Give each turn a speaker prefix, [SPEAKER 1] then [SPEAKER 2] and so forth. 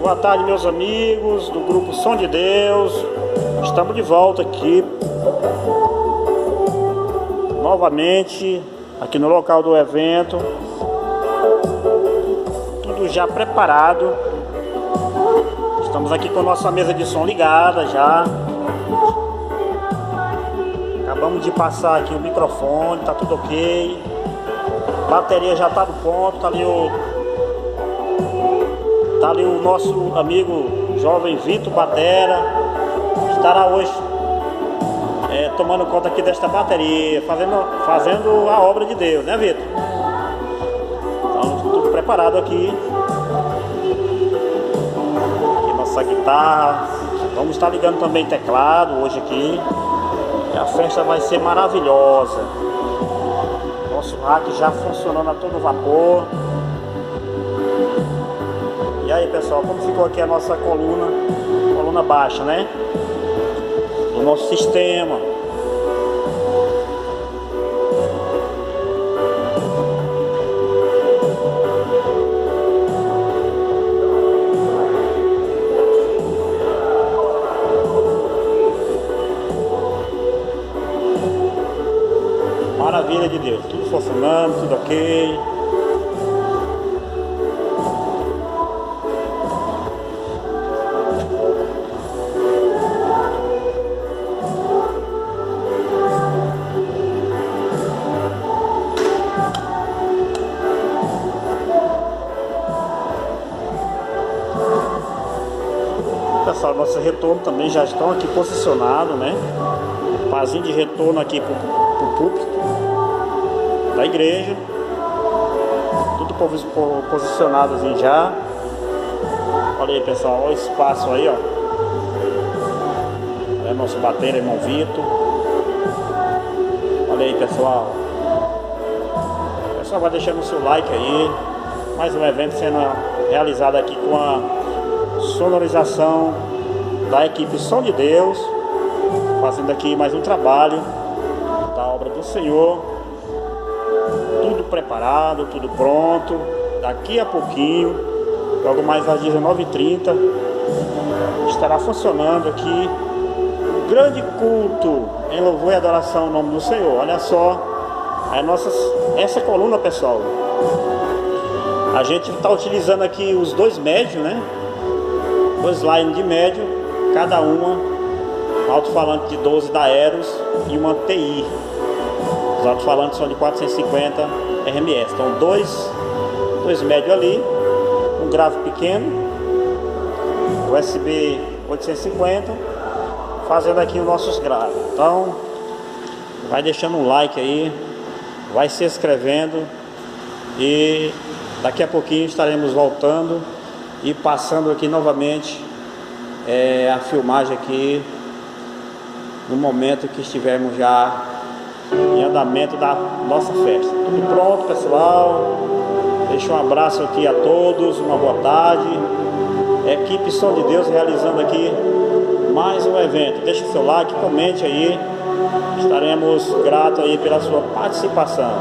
[SPEAKER 1] Boa tarde, meus amigos do grupo Som de Deus. Estamos de volta aqui novamente aqui no local do evento. Tudo já preparado. Estamos aqui com a nossa mesa de som ligada já. Acabamos de passar aqui o microfone, tá tudo ok. Bateria já tá no ponto, tá ali o nosso amigo jovem Vitor Batera. Estará hoje tomando conta aqui desta bateria, fazendo a obra de Deus, né, Vitor? Então, tudo preparado aqui. Aqui nossa guitarra. Vamos estar ligando também teclado hoje aqui. E a festa vai ser maravilhosa. Nosso rack já funcionando a todo vapor. E aí, pessoal, como ficou aqui a nossa coluna baixa, né? Do nosso sistema. Maravilha de Deus, tudo funcionando, tudo ok. Pessoal, nosso retorno também já estão aqui posicionados, né? Pazinho de retorno aqui pro púlpito da igreja. Tudo posicionado assim já. Olha aí, pessoal, olha o espaço aí, ó. É nosso batera, irmão Vitor. Olha aí, pessoal. O pessoal vai deixando o seu like aí. Mais um evento sendo realizado aqui com a sonorização da equipe Som de Deus, fazendo aqui mais um trabalho da obra do Senhor. Tudo preparado, tudo pronto. Daqui a pouquinho, logo mais às 19h30, estará funcionando aqui um grande culto em louvor e adoração ao nome do Senhor. Olha só essa coluna, pessoal. A gente está utilizando aqui os dois médios, né? Dois lines de médio, cada uma alto-falante de 12 da Eros e uma TI. Os alto-falantes são de 450 RMS. Então dois médios ali, um grave pequeno, USB 850, fazendo aqui os nossos graves. Então vai deixando um like aí, vai se inscrevendo e daqui a pouquinho estaremos voltando e passando aqui novamente a filmagem aqui no momento que estivermos já em andamento da nossa festa. Tudo pronto, pessoal. Deixo um abraço aqui a todos, uma boa tarde. Equipe Som de Deus realizando aqui mais um evento. Deixe seu like, comente aí. Estaremos gratos aí pela sua participação.